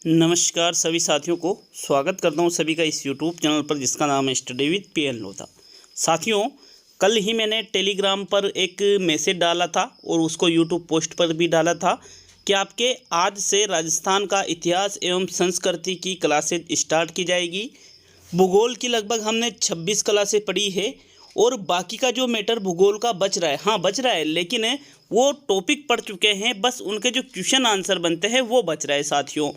नमस्कार सभी साथियों को स्वागत करता हूं सभी का इस यूट्यूब चैनल पर जिसका नाम है स्टडी विद पीएन लोधा। साथियों, कल ही मैंने टेलीग्राम पर एक मैसेज डाला था और उसको यूट्यूब पोस्ट पर भी डाला था कि आपके आज से राजस्थान का इतिहास एवं संस्कृति की क्लासेज स्टार्ट की जाएगी। भूगोल की लगभग हमने 26 क्लासें पढ़ी है और बाकी का जो मैटर भूगोल का बच रहा है, हाँ बच रहा है, लेकिन वो टॉपिक पढ़ चुके हैं, बस उनके जो क्वेश्चन आंसर बनते हैं वो बच रहा है साथियों।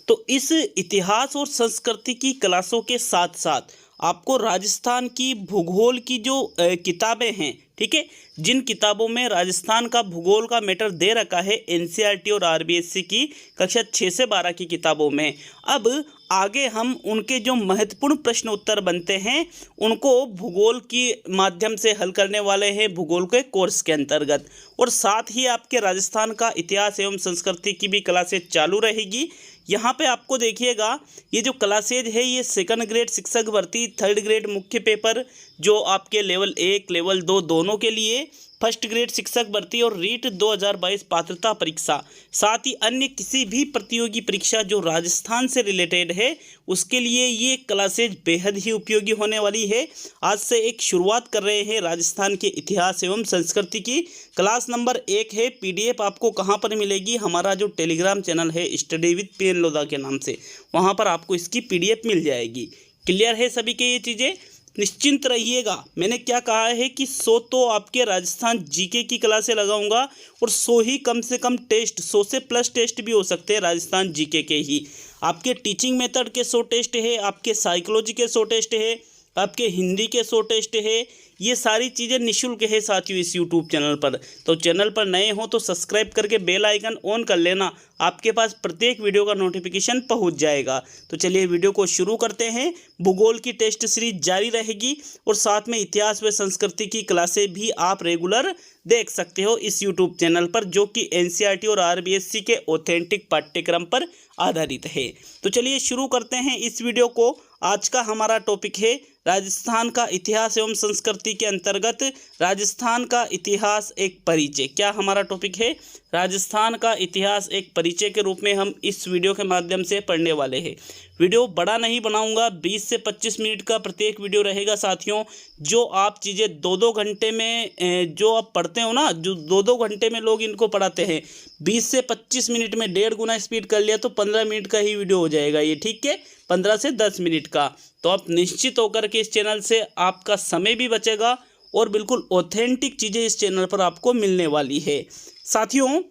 तो इस इतिहास और संस्कृति की क्लासों के साथ साथ आपको राजस्थान की भूगोल की जो किताबें हैं, ठीक है, जिन किताबों में राजस्थान का भूगोल का मैटर दे रखा है एनसीईआरटी और आरबीएससी की कक्षा 6 से 12 की किताबों में, अब आगे हम उनके जो महत्वपूर्ण प्रश्न उत्तर बनते हैं उनको भूगोल की माध्यम से हल करने वाले हैं भूगोल के कोर्स के अंतर्गत। और साथ ही आपके राजस्थान का इतिहास एवं संस्कृति की भी क्लासेज चालू रहेगी। यहाँ पे आपको देखिएगा, ये जो क्लासेज है ये सेकंड ग्रेड शिक्षक भर्ती, थर्ड ग्रेड मुख्य पेपर जो आपके लेवल 1 लेवल 2 दोनों के लिए, फर्स्ट ग्रेड शिक्षक भर्ती और रीट 2022 पात्रता परीक्षा, साथ ही अन्य किसी भी प्रतियोगी परीक्षा जो राजस्थान से रिलेटेड है उसके लिए ये क्लासेज बेहद ही उपयोगी होने वाली है। आज से एक शुरुआत कर रहे हैं राजस्थान के इतिहास एवं संस्कृति की। क्लास नंबर 1 है। पीडीएफ आपको कहाँ पर मिलेगी? हमारा जो टेलीग्राम चैनल है स्टडी विद पीएन लोधा के नाम से, वहाँ पर आपको इसकी पीडीएफ मिल जाएगी। क्लियर है सभी के ये चीज़ें? निश्चिंत रहिएगा। मैंने क्या कहा है कि 100 तो आपके राजस्थान जीके की क्लासें लगाऊंगा और 100 ही कम से कम टेस्ट, 100 से प्लस टेस्ट भी हो सकते हैं राजस्थान जीके के ही। आपके टीचिंग मेथड के 100 टेस्ट है, आपके साइकोलॉजी के 100 टेस्ट है, आपके हिंदी के 100 टेस्ट है। ये सारी चीज़ें निःशुल्क है साथियों इस यूट्यूब चैनल पर। तो चैनल पर नए हो तो सब्सक्राइब करके बेल आइकन ऑन कर लेना, आपके पास प्रत्येक वीडियो का नोटिफिकेशन पहुंच जाएगा। तो चलिए वीडियो को शुरू करते हैं। भूगोल की टेस्ट सीरीज जारी रहेगी और साथ में इतिहास व संस्कृति की क्लासें भी आप रेगुलर देख सकते हो इस यूट्यूब चैनल पर, जो कि एनसीईआरटी और आरबीएससी के ऑथेंटिक पाठ्यक्रम पर आधारित है। तो चलिए शुरू करते हैं इस वीडियो को। आज का हमारा टॉपिक है राजस्थान का इतिहास एवं संस्कृति के अंतर्गत राजस्थान का इतिहास एक परिचय। क्या हमारा टॉपिक है? राजस्थान का इतिहास एक परिचय के रूप में हम इस वीडियो के माध्यम से पढ़ने वाले हैं। वीडियो बड़ा नहीं बनाऊंगा, 20 से 25 मिनट का प्रत्येक वीडियो रहेगा साथियों। जो आप चीज़ें 2-2 घंटे में जो आप पढ़ते हो ना, जो 2-2 घंटे में लोग इनको पढ़ाते हैं, 20 से 25 मिनट में 1.5 गुना स्पीड कर लिया तो 15 मिनट का ही वीडियो हो जाएगा ये, ठीक है, 15 से 10 मिनट का। तो आप निश्चित होकर के इस चैनल से आपका समय भी बचेगा और बिल्कुल ऑथेंटिक चीज़ें इस चैनल पर आपको मिलने वाली है। साथियों,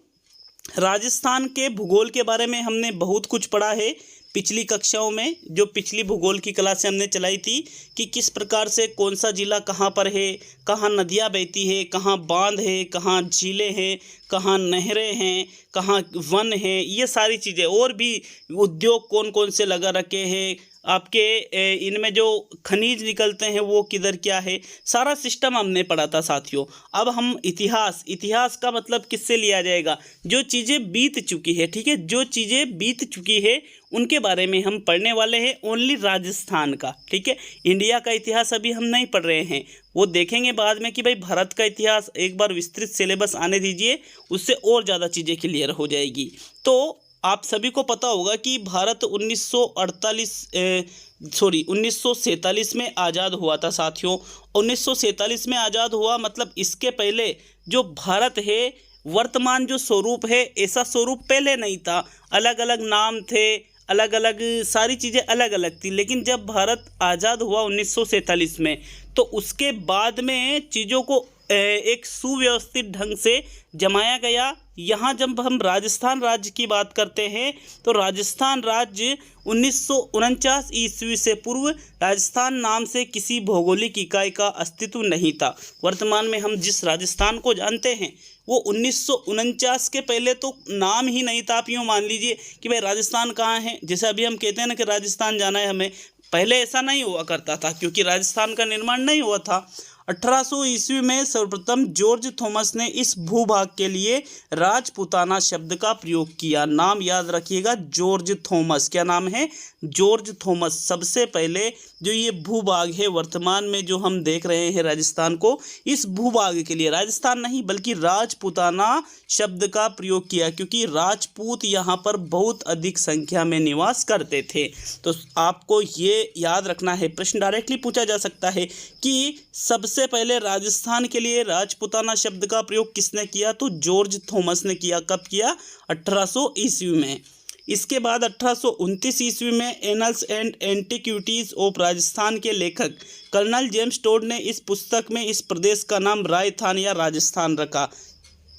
राजस्थान के भूगोल के बारे में हमने बहुत कुछ पढ़ा है पिछली कक्षाओं में। जो पिछली भूगोल की क्लासें हमने चलाई थी कि किस प्रकार से कौन सा जिला कहाँ पर है, कहाँ नदियाँ बहती है, कहाँ बांध है, कहाँ झीलें हैं, कहाँ नहरें हैं, कहाँ वन है, ये सारी चीज़ें, और भी उद्योग कौन कौन से लगा रखे हैं, आपके इनमें जो खनिज निकलते हैं वो किधर क्या है, सारा सिस्टम हमने पढ़ा था साथियों। अब हम इतिहास का मतलब किससे लिया जाएगा? जो चीज़ें बीत चुकी है, ठीक है, जो चीज़ें बीत चुकी है उनके बारे में हम पढ़ने वाले हैं, ओनली राजस्थान का, ठीक है। इंडिया का इतिहास अभी हम नहीं पढ़ रहे हैं, वो देखेंगे बाद में कि भाई भारत का इतिहास एक बार विस्तृत सिलेबस आने दीजिए, उससे और ज़्यादा चीज़ें क्लियर हो जाएगी। तो आप सभी को पता होगा कि भारत 1947 में आज़ाद हुआ था साथियों। 1947 में आज़ाद हुआ, मतलब इसके पहले जो भारत है, वर्तमान जो स्वरूप है, ऐसा स्वरूप पहले नहीं था। अलग अलग नाम थे, अलग अलग सारी चीज़ें अलग अलग थी, लेकिन जब भारत आज़ाद हुआ 1947 में, तो उसके बाद में चीज़ों को एक सुव्यवस्थित ढंग से जमाया गया। यहाँ जब हम राजस्थान राज्य की बात करते हैं तो राजस्थान राज्य 1949 ईस्वी से पूर्व राजस्थान नाम से किसी भौगोलिक इकाई का अस्तित्व नहीं था। वर्तमान में हम जिस राजस्थान को जानते हैं वो 1949 के पहले तो नाम ही नहीं था। आप यूँ मान लीजिए कि भाई राजस्थान कहाँ है, जैसे अभी हम कहते हैं ना कि राजस्थान जाना है हमें, पहले ऐसा नहीं हुआ करता था क्योंकि राजस्थान का निर्माण नहीं हुआ था। 1800 ईस्वी में सर्वप्रथम जॉर्ज थॉमस ने इस भूभाग के लिए राजपूताना शब्द का प्रयोग किया। नाम याद रखिएगा, जॉर्ज थॉमस। क्या नाम है? George Thomas. सबसे पहले जो ये भूभाग है वर्तमान में जो हम देख रहे हैं राजस्थान को, इस भूभाग के लिए राजस्थान नहीं बल्कि राजपूताना शब्द का प्रयोग किया, क्योंकि राजपूत यहाँ पर बहुत अधिक संख्या में निवास करते थे। तो आपको ये याद रखना है, प्रश्न डायरेक्टली पूछा जा सकता है कि सबसे पहले राजस्थान के लिए राजपूताना शब्द का प्रयोग किसने किया? तो जॉर्ज थॉमस ने किया। कब किया? 1800 ईस्वी में। इसके बाद 1829 ईस्वी में annuls and antiquities of Rajasthan के लेखक कर्नल जेम्स टोड ने इस पुस्तक में इस प्रदेश का नाम राजस्थान या राजस्थान रखा।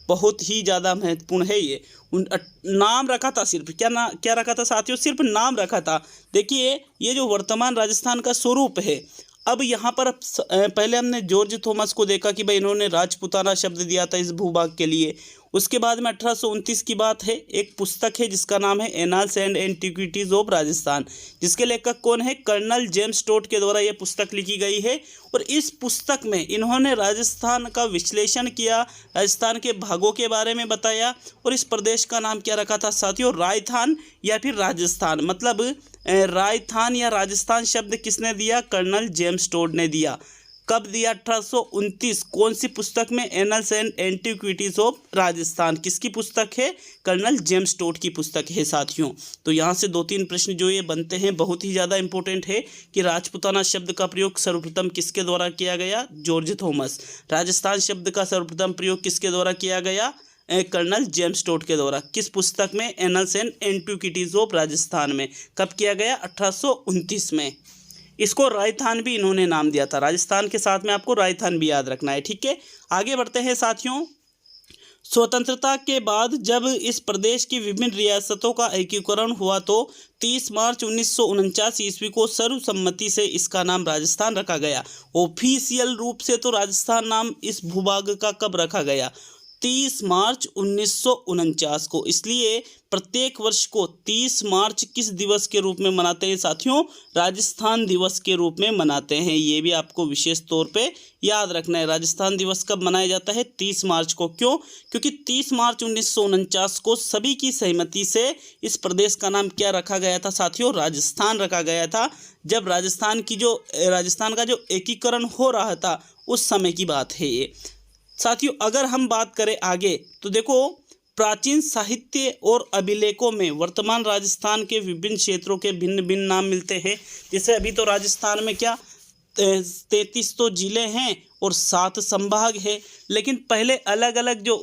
बहुत ही ज़्यादा महत्वपूर्ण है ये। नाम रखा था, सिर्फ क्या रखा था साथियों? सिर्फ नाम रखा था। देखिए ये जो वर्तमान राजस्थान का स्वरूप है, अब यहाँ पर पहले हमने जॉर्ज थॉमस को देखा कि भाई इन्होंने राजपूताना शब्द दिया था इस भूभाग के लिए। उसके बाद में 1829 की बात है, एक पुस्तक है जिसका नाम है annals and antiquities of Rajasthan, जिसके लेखक कौन है? कर्नल जेम्स टोड के द्वारा ये पुस्तक लिखी गई है। और इस पुस्तक में इन्होंने राजस्थान का विश्लेषण किया, राजस्थान के भागों के बारे में बताया, और इस प्रदेश का नाम क्या रखा था साथियों? राजस्थान या फिर राजस्थान। मतलब राजस्थान या राजस्थान शब्द किसने दिया? कर्नल जेम्स टोड ने दिया। कब दिया? 1829। कौन सी पुस्तक में? Annuls and antiquities of Rajasthan. किसकी पुस्तक है? कर्नल जेम्स टोड की पुस्तक है साथियों। तो यहाँ से 2-3 प्रश्न जो ये बनते हैं बहुत ही ज़्यादा इंपॉर्टेंट है कि राजपूताना शब्द का प्रयोग सर्वप्रथम किसके द्वारा किया गया? George Thomas. राजस्थान शब्द का सर्वप्रथम प्रयोग किसके द्वारा किया गया? कर्नल जेम्स टोड के द्वारा। किस पुस्तक में? Annuls and antiquities of Rajasthan में। कब किया गया? 1829 में। इसको राजस्थान भी इन्होंने नाम दिया था। राजस्थान के साथ में आपको राजस्थान भी याद रखना है, ठीक है। आगे बढ़ते हैं साथियों। स्वतंत्रता के बाद जब इस प्रदेश की विभिन्न रियासतों का एकीकरण हुआ तो 30 मार्च 1949 ईस्वी को सर्वसम्मति से इसका नाम राजस्थान रखा गया। ऑफिशियल रूप से तो राजस्थान नाम इस भूभाग का कब रखा गया? 30 मार्च 1949 को। इसलिए प्रत्येक वर्ष को 30 मार्च किस दिवस के रूप में मनाते हैं साथियों? राजस्थान दिवस के रूप में मनाते हैं। ये भी आपको विशेष तौर पे याद रखना है। राजस्थान दिवस कब मनाया जाता है? 30 मार्च को। क्यों? क्योंकि 30 मार्च 1949 को सभी की सहमति से इस प्रदेश का नाम क्या रखा गया था साथियों? राजस्थान रखा गया था। जब राजस्थान का जो एकीकरण हो रहा था उस समय की बात है ये साथियों। अगर हम बात करें आगे तो देखो, प्राचीन साहित्य और अभिलेखों में वर्तमान राजस्थान के विभिन्न क्षेत्रों के भिन्न भिन्न नाम मिलते हैं। जैसे अभी तो राजस्थान में क्या 33 तो जिले हैं और 7 संभाग है, लेकिन पहले अलग अलग जो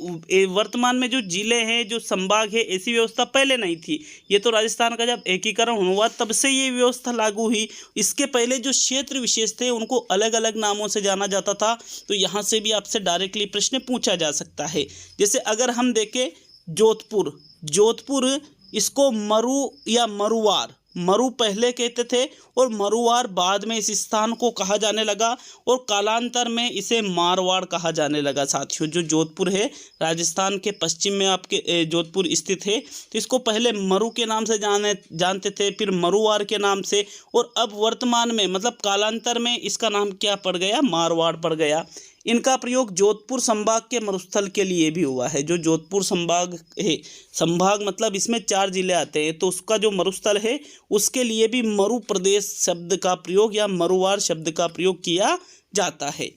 वर्तमान में जो जिले हैं, जो संभाग है, ऐसी व्यवस्था पहले नहीं थी। ये तो राजस्थान का जब एकीकरण हुआ तब से ये व्यवस्था लागू हुई। इसके पहले जो क्षेत्र विशेष थे उनको अलग अलग नामों से जाना जाता था। तो यहाँ से भी आपसे डायरेक्टली प्रश्न पूछा जा सकता है। जैसे अगर हम देखें जोधपुर, इसको मरु या मरुवार, मरु पहले कहते थे और मरुवार बाद में इस स्थान को कहा जाने लगा और कालांतर में इसे मारवाड़ कहा जाने लगा साथियों। जो जोधपुर है राजस्थान के पश्चिम में आपके जोधपुर स्थित है, तो इसको पहले मरु के नाम से जानते थे, फिर मरुवार के नाम से, और अब वर्तमान में मतलब कालांतर में इसका नाम क्या पड़ गया? मारवाड़ पड़ गया। इनका प्रयोग जोधपुर संभाग के मरुस्थल के लिए भी हुआ है। जो जोधपुर संभाग है, संभाग मतलब इसमें 4 जिले आते हैं, तो उसका जो मरुस्थल है उसके लिए भी मरु प्रदेश शब्द का प्रयोग या मरुवार शब्द का प्रयोग किया जाता है।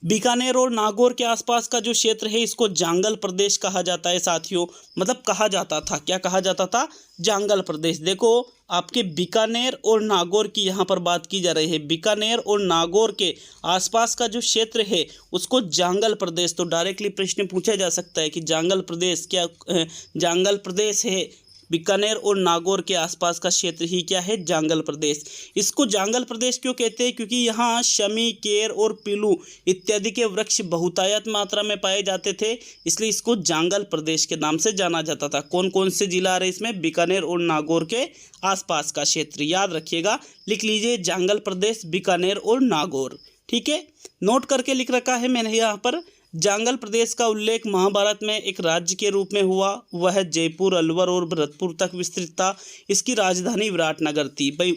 बीकानेर और नागौर के आसपास का जो क्षेत्र है इसको जांगल प्रदेश कहा जाता है साथियों। मतलब कहा जाता था, क्या कहा जाता था? जांगल प्रदेश। देखो आपके बीकानेर और नागौर की यहाँ पर बात की जा रही है। बीकानेर और नागौर के आसपास का जो क्षेत्र है उसको जांगल प्रदेश। तो डायरेक्टली प्रश्न पूछा जा सकता है कि जांगल प्रदेश क्या जांगल प्रदेश है? बीकानेर और नागौर के आसपास का क्षेत्र ही क्या है? जांगल प्रदेश। इसको जांगल प्रदेश क्यों कहते हैं? क्योंकि यहाँ शमी, केर और पीलू इत्यादि के वृक्ष बहुतायत मात्रा में पाए जाते थे, इसलिए इसको जांगल प्रदेश के नाम से जाना जाता था। कौन कौन से जिला आ रहे इसमें? बीकानेर और नागौर के आसपास का क्षेत्र। याद रखिएगा, लिख लीजिए जांगल प्रदेश, बीकानेर और नागौर। ठीक है, नोट करके लिख रखा है मैंने यहाँ पर। जांगल प्रदेश का उल्लेख महाभारत में एक राज्य के रूप में हुआ। वह जयपुर, अलवर और भरतपुर तक विस्तृत था। इसकी राजधानी विराटनगर थी। भाई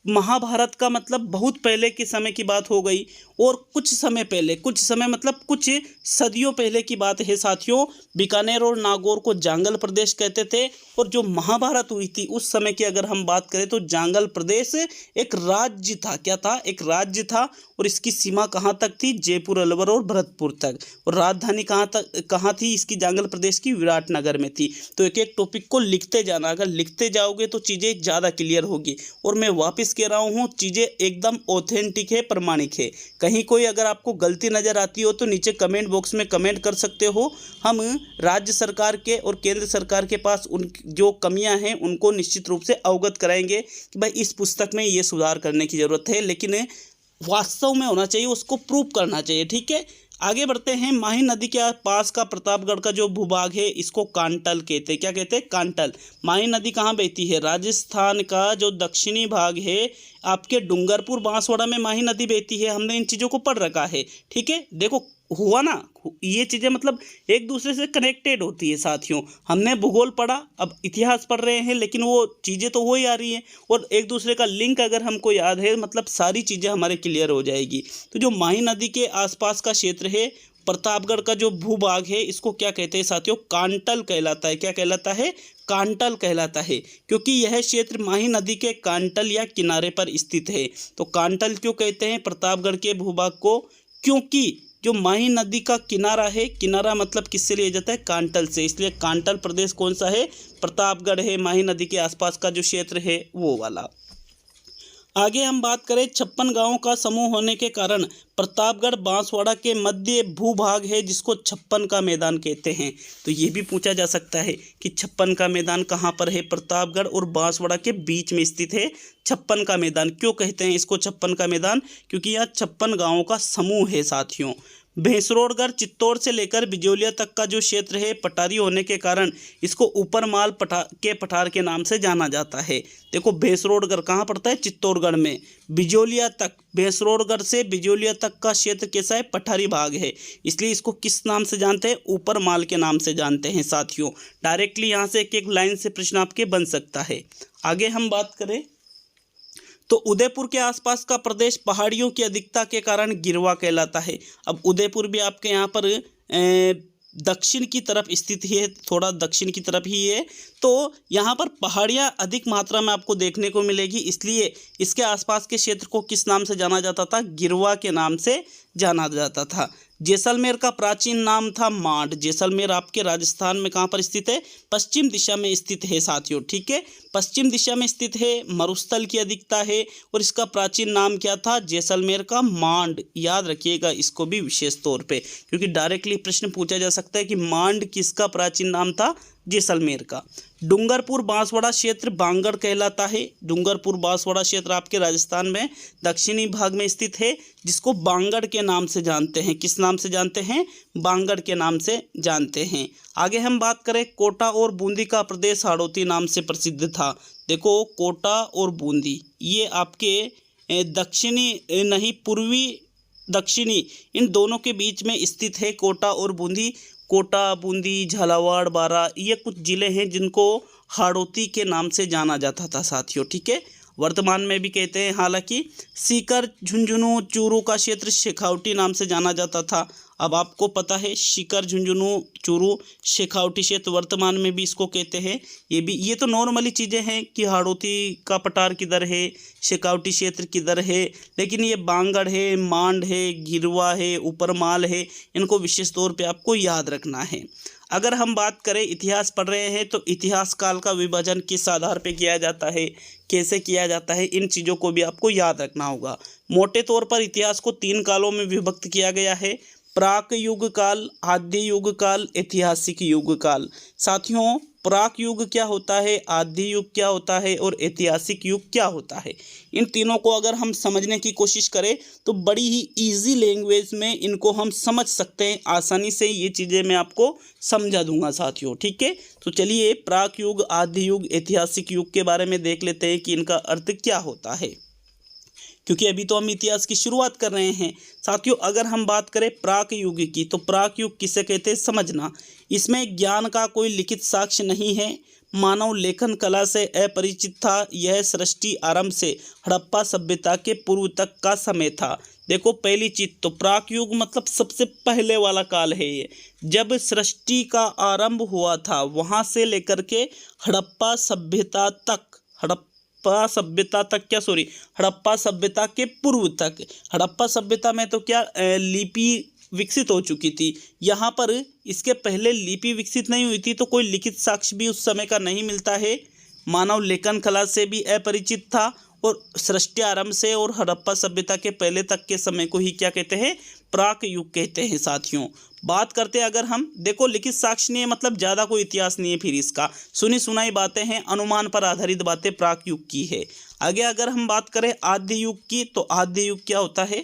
महाभारत का मतलब बहुत पहले के समय की बात हो गई, और कुछ समय पहले, कुछ समय मतलब कुछ सदियों पहले की बात है साथियों। बीकानेर और नागौर को जांगल प्रदेश कहते थे, और जो महाभारत हुई थी उस समय की अगर हम बात करें तो जांगल प्रदेश एक राज्य था। क्या था? एक राज्य था, और इसकी सीमा कहाँ तक थी? जयपुर, अलवर और भरतपुर तक। और राजधानी कहाँ थी इसकी? जांगल प्रदेश की विराटनगर में थी। तो एक एक टॉपिक को लिखते जाना, अगर लिखते जाओगे तो चीज़ें ज़्यादा क्लियर होगी। और मैं वापस कह रहा हूँ, चीज़ें एकदम ऑथेंटिक है, प्रमाणिक है। कहीं कोई अगर आपको गलती नज़र आती हो तो नीचे कमेंट बॉक्स में कमेंट कर सकते हो। हम राज्य सरकार के और केंद्र सरकार के पास उन जो कमियां हैं उनको निश्चित रूप से अवगत कराएंगे कि भाई इस पुस्तक में ये सुधार करने की ज़रूरत है, लेकिन वास्तव में होना चाहिए, उसको प्रूव करना चाहिए। ठीक है, आगे बढ़ते हैं। माही नदी के पास का प्रतापगढ़ का जो भूभाग है इसको कांटल कहते हैं। क्या कहते हैं? कांटल। माही नदी कहाँ बहती है? राजस्थान का जो दक्षिणी भाग है, आपके डूंगरपुर बांसवाड़ा में माही नदी बहती है। हमने इन चीज़ों को पढ़ रखा है। ठीक है, देखो हुआ ना, ये चीज़ें मतलब एक दूसरे से कनेक्टेड होती है साथियों। हमने भूगोल पढ़ा, अब इतिहास पढ़ रहे हैं, लेकिन वो चीज़ें तो वही आ रही हैं, और एक दूसरे का लिंक अगर हमको याद है मतलब सारी चीज़ें हमारे क्लियर हो जाएगी। तो जो माही नदी के आसपास का क्षेत्र है, प्रतापगढ़ का जो भूभाग है, इसको क्या कहते हैं साथियों? कांटल कहलाता है। क्या कहलाता है? कांटल कहलाता है, क्योंकि यह क्षेत्र माही नदी के कांटल या किनारे पर स्थित है। तो कांटल क्यों कहते हैं प्रतापगढ़ के भूभाग को? क्योंकि जो माही नदी का किनारा है, किनारा मतलब किससे लिया जाता है? कांटल से, इसलिए कांटल प्रदेश कौन सा है? प्रतापगढ़ है। माही नदी के आसपास का जो क्षेत्र है वो वाला। आगे हम बात करें, 56 गांवों का समूह होने के कारण प्रतापगढ़ बांसवाड़ा के मध्य भूभाग है जिसको 56 का मैदान कहते हैं। तो ये भी पूछा जा सकता है कि 56 का मैदान कहाँ पर है? प्रतापगढ़ और बांसवाड़ा के बीच में स्थित है 56 का मैदान। क्यों कहते हैं इसको 56 का मैदान? क्योंकि यहाँ 56 गांवों का समूह है साथियों। भैंसरोडगढ़ चित्तौड़ से लेकर बिजोलिया तक का जो क्षेत्र है पठारी होने के कारण इसको ऊपरमाल पठार के नाम से जाना जाता है। देखो भैंसरोडगढ़ कहाँ पड़ता है? चित्तौड़गढ़ में। बिजोलिया तक, भैंसरोडगढ़ से बिजोलिया तक का क्षेत्र कैसा है? पठारी भाग है, इसलिए इसको किस नाम से जानते हैं? ऊपरमाल के नाम से जानते हैं साथियों। डायरेक्टली यहाँ से एक एक लाइन से प्रश्न आपके बन सकता है। आगे हम बात करें तो उदयपुर के आसपास का प्रदेश पहाड़ियों की अधिकता के कारण गिरवा कहलाता है। अब उदयपुर भी आपके यहाँ पर दक्षिण की तरफ स्थित है, थोड़ा दक्षिण की तरफ ही है, तो यहाँ पर पहाड़ियाँ अधिक मात्रा में आपको देखने को मिलेगी, इसलिए इसके आसपास के क्षेत्र को किस नाम से जाना जाता था? गिरवा के नाम से जाना जाता था। जैसलमेर का प्राचीन नाम था मांड। जैसलमेर आपके राजस्थान में कहाँ पर स्थित है? पश्चिम दिशा में स्थित है साथियों। ठीक है, पश्चिम दिशा में स्थित है, मरुस्थल की अधिकता है, और इसका प्राचीन नाम क्या था? जैसलमेर का मांड। याद रखिएगा इसको भी विशेष तौर पे, क्योंकि डायरेक्टली प्रश्न पूछा जा सकता है कि मांड किसका प्राचीन नाम था? जैसलमेर का। डूंगरपुर बांसवाड़ा क्षेत्र बांगड़ कहलाता है। डूंगरपुर बांसवाड़ा क्षेत्र आपके राजस्थान में दक्षिणी भाग में स्थित है, जिसको बांगड़ के नाम से जानते हैं। किस नाम से जानते हैं? बांगड़ के नाम से जानते हैं। आगे हम बात करें, कोटा और बूंदी का प्रदेश हाड़ौती नाम से प्रसिद्ध था। देखो कोटा और बूंदी ये आपके दक्षिणी नहीं, पूर्वी दक्षिणी, इन दोनों के बीच में स्थित है कोटा और बूंदी। कोटा, बूंदी, झालावाड़, बारा, ये कुछ ज़िले हैं जिनको हाड़ौती के नाम से जाना जाता था साथियों। ठीक है, वर्तमान में भी कहते हैं। हालांकि सीकर, झुंझुनू, चूरू का क्षेत्र शेखावटी नाम से जाना जाता था। अब आपको पता है सीकर, झुंझुनू, चूरू, शेखावटी क्षेत्र वर्तमान में भी इसको कहते हैं। ये तो नॉर्मली चीज़ें हैं कि हाड़ौती का पठार किधर है, शेखावटी क्षेत्र किधर है, लेकिन ये बांगड़ है, मांड है, गिरवा है, ऊपरमाल है, इनको विशेष तौर पे आपको याद रखना है। अगर हम बात करें, इतिहास पढ़ रहे हैं तो इतिहास काल का विभाजन किस आधार पे किया जाता है, कैसे किया जाता है, इन चीज़ों को भी आपको याद रखना होगा। मोटे तौर पर इतिहास को 3 कालों में विभक्त किया गया है: प्राक युग काल, आद्य युग काल, ऐतिहासिक युग काल। साथियों, प्राक युग क्या होता है, आद्य युग क्या होता है और ऐतिहासिक युग क्या होता है, इन तीनों को अगर हम समझने की कोशिश करें तो बड़ी ही इजी लैंग्वेज में इनको हम समझ सकते हैं। आसानी से ये चीज़ें मैं आपको समझा दूंगा साथियों। ठीक है, तो चलिए प्राक युग, आद्य युग, ऐतिहासिक युग के बारे में देख लेते हैं कि इनका अर्थ क्या होता है, क्योंकि अभी तो हम इतिहास की शुरुआत कर रहे हैं साथियों। अगर हम बात करें प्राक युग की, तो प्राक युग किसे कहते हैं समझना। इसमें ज्ञान का कोई लिखित साक्ष्य नहीं है, मानव लेखन कला से अपरिचित था। यह सृष्टि आरंभ से हड़प्पा सभ्यता के पूर्व तक का समय था। देखो पहली चीज तो प्राक युग मतलब सबसे पहले वाला काल है ये, जब सृष्टि का आरंभ हुआ था वहां से लेकर के हड़प्पा सभ्यता तक, हड़प्पा सभ्यता के पूर्व तक। हड़प्पा सभ्यता में तो क्या लिपि विकसित हो चुकी थी, यहाँ पर इसके पहले लिपि विकसित नहीं हुई थी, तो कोई लिखित साक्ष्य भी उस समय का नहीं मिलता है। मानव लेखन कला से भी अपरिचित था और सृष्टि आरंभ से और हड़प्पा सभ्यता के पहले तक के समय को ही क्या कहते हैं, प्राक युग कहते हैं। साथियों बात करते हैं अगर हम, देखो लिखित साक्ष्य नहीं है मतलब ज़्यादा कोई इतिहास नहीं है, फिर इसका सुनी सुनाई बातें हैं, अनुमान पर आधारित बातें प्राक युग की है। आगे अगर हम बात करें आद्य युग की, तो आद्य युग क्या होता है,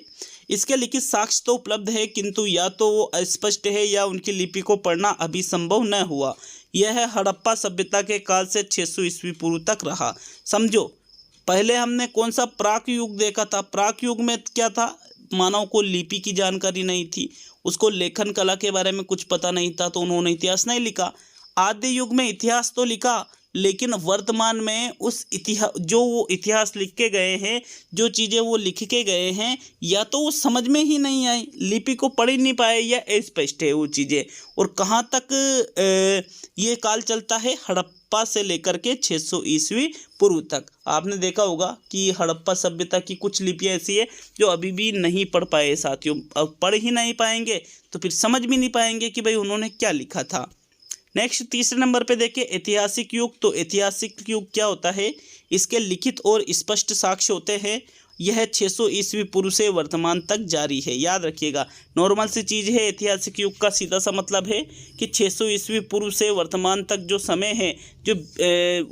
इसके लिखित साक्ष्य तो उपलब्ध है किंतु या तो वो अस्पष्ट है या उनकी लिपि को पढ़ना अभी संभव न हुआ। यह हड़प्पा सभ्यता के काल से 600 ईस्वी पूर्व तक रहा। समझो पहले हमने कौन सा प्राक युग देखा था, प्राक युग में क्या था, मानव को लिपि की जानकारी नहीं थी, उसको लेखन कला के बारे में कुछ पता नहीं था, तो उन्होंने इतिहास नहीं लिखा। आद्य युग में इतिहास तो लिखा, लेकिन वर्तमान में उस इतिहास, जो वो इतिहास लिख के गए हैं, जो चीज़ें वो लिख के गए हैं, या तो वो समझ में ही नहीं आई, लिपि को पढ़ ही नहीं पाए, या अस्पष्ट है वो चीज़ें। और कहाँ तक ये काल चलता है, हड़प्पा से लेकर के 600 ईस्वी पूर्व तक। आपने देखा होगा कि हड़प्पा सभ्यता की कुछ लिपियाँ ऐसी है जो अभी भी नहीं पढ़ पाए साथियों। अब पढ़ ही नहीं पाएंगे तो फिर समझ भी नहीं पाएंगे कि भाई उन्होंने क्या लिखा था। नेक्स्ट तीसरे नंबर पे देखें ऐतिहासिक युग। तो ऐतिहासिक युग क्या होता है, इसके लिखित और स्पष्ट साक्ष्य होते हैं। यह 600 ईस्वी पूर्व से वर्तमान तक जारी है। याद रखिएगा नॉर्मल सी चीज़ है, ऐतिहासिक युग का सीधा सा मतलब है कि 600 ईस्वी पूर्व से वर्तमान तक जो समय है जो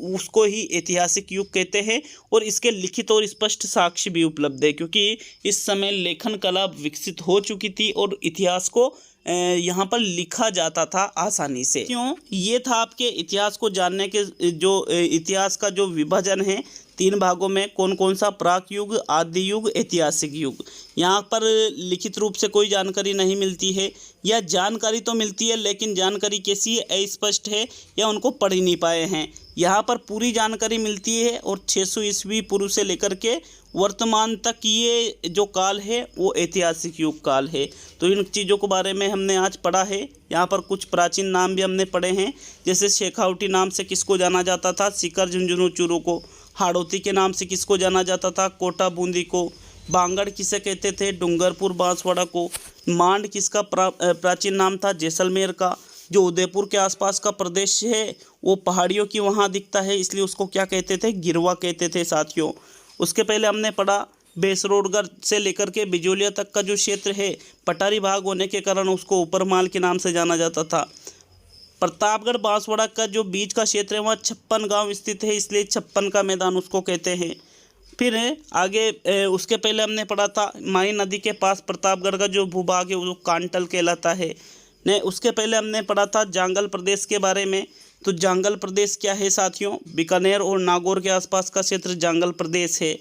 उसको ही ऐतिहासिक युग कहते हैं। और इसके लिखित और स्पष्ट साक्ष्य भी उपलब्ध है, क्योंकि इस समय लेखन कला विकसित हो चुकी थी और इतिहास को यहाँ पर लिखा जाता था आसानी से। क्यों, ये था आपके इतिहास को जानने के, जो इतिहास का जो विभाजन है 3 भागों में, कौन कौन सा, प्राक युग, आद्य युग, ऐतिहासिक युग। यहाँ पर लिखित रूप से कोई जानकारी नहीं मिलती है, या जानकारी तो मिलती है लेकिन जानकारी कैसी है, अस्पष्ट है, या उनको पढ़ ही नहीं पाए हैं। यहाँ पर पूरी जानकारी मिलती है और 600 ईस्वी पूर्व से लेकर के वर्तमान तक ये जो काल है वो ऐतिहासिक युग काल है। तो इन चीज़ों के बारे में हमने आज पढ़ा है। यहाँ पर कुछ प्राचीन नाम भी हमने पढ़े हैं, जैसे शेखावटी नाम से किसको जाना जाता था, सीकर झुंझुनू चूरू को। हाड़ौती के नाम से किसको जाना जाता था, कोटा बूंदी को। बांगड़ किसे कहते थे, डूंगरपुर बांसवाड़ा को। मांड किसका प्राचीन नाम था, जैसलमेर का। जो उदयपुर के आसपास का प्रदेश है वो पहाड़ियों की वहाँ दिखता है, इसलिए उसको क्या कहते थे, गिरवा कहते थे साथियों। उसके पहले हमने पढ़ा बेसरोडगढ़ से लेकर के बिजोलिया तक का जो क्षेत्र है, पठारी भाग होने के कारण उसको ऊपरमाल के नाम से जाना जाता था। प्रतापगढ़ बांसवाड़ा का जो बीच का क्षेत्र है वहाँ 56 गांव स्थित है, इसलिए 56 का मैदान उसको कहते हैं। फिर आगे उसके पहले हमने पढ़ा था माही नदी के पास प्रतापगढ़ का जो भूभाग है वो कांटल कहलाता है। ने उसके पहले हमने पढ़ा था जांगल प्रदेश के बारे में। तो जांगल प्रदेश क्या है साथियों, बीकानेर और नागौर के आसपास का क्षेत्र जांगल प्रदेश है।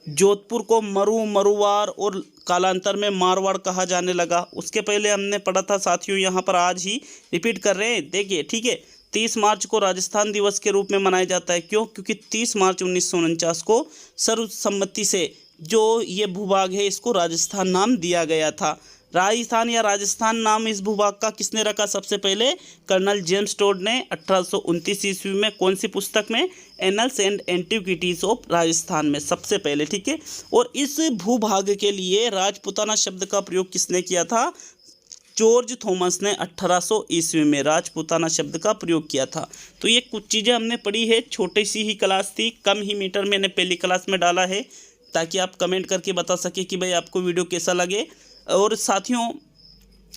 जोधपुर को मरुवार और कालांतर में मारवाड़ कहा जाने लगा। उसके पहले हमने पढ़ा था साथियों, यहाँ पर आज ही रिपीट कर रहे हैं, देखिए ठीक है। 30 मार्च को राजस्थान दिवस के रूप में मनाया जाता है। क्यों, क्योंकि 30 मार्च 1949 को सर्वसम्मति से जो ये भूभाग है इसको राजस्थान नाम दिया गया था। राजस्थान या राजस्थान नाम इस भूभाग का किसने रखा, सबसे पहले कर्नल जेम्स टोड ने 1829 ईस्वी में। कौन सी पुस्तक में, annuls and antiquities of Rajasthan में, सबसे पहले, ठीक है। और इस भूभाग के लिए राजपूताना शब्द का प्रयोग किसने किया था, जॉर्ज थॉमस ने 1800 ईस्वी में राजपूताना शब्द का प्रयोग किया था। तो ये कुछ चीज़ें हमने पढ़ी है, छोटी सी ही क्लास थी, कम ही मीटर मैंने पहली क्लास में डाला है, ताकि आप कमेंट करके बता सके कि भाई आपको वीडियो कैसा लगे। और साथियों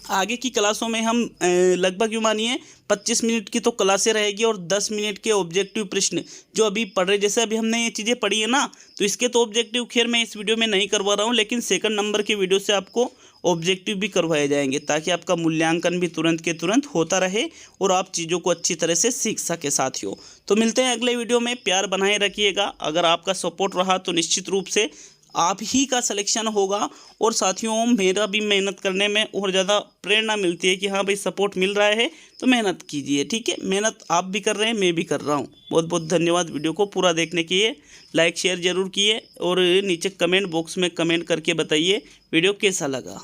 आगे की क्लासों में हम लगभग यूँ मानिए 25 मिनट की तो क्लासें रहेगी और 10 मिनट के ऑब्जेक्टिव प्रश्न जो अभी पढ़ रहे, जैसे अभी हमने ये चीज़ें पढ़ी है ना, तो इसके तो ऑब्जेक्टिव खैर मैं इस वीडियो में नहीं करवा रहा हूँ, लेकिन सेकंड नंबर की वीडियो से आपको ऑब्जेक्टिव भी करवाए जाएंगे, ताकि आपका मूल्यांकन भी तुरंत के तुरंत होता रहे और आप चीज़ों को अच्छी तरह से सीख सके साथियों। तो मिलते हैं अगले वीडियो में, प्यार बनाए रखिएगा। अगर आपका सपोर्ट रहा तो निश्चित रूप से आप ही का सिलेक्शन होगा। और साथियों मेरा भी मेहनत करने में और ज़्यादा प्रेरणा मिलती है कि हाँ भाई सपोर्ट मिल रहा है तो मेहनत कीजिए, ठीक है। मेहनत आप भी कर रहे हैं, मैं भी कर रहा हूँ। बहुत बहुत धन्यवाद वीडियो को पूरा देखने के लिए। लाइक शेयर ज़रूर किए और नीचे कमेंट बॉक्स में कमेंट करके बताइए वीडियो कैसा लगा।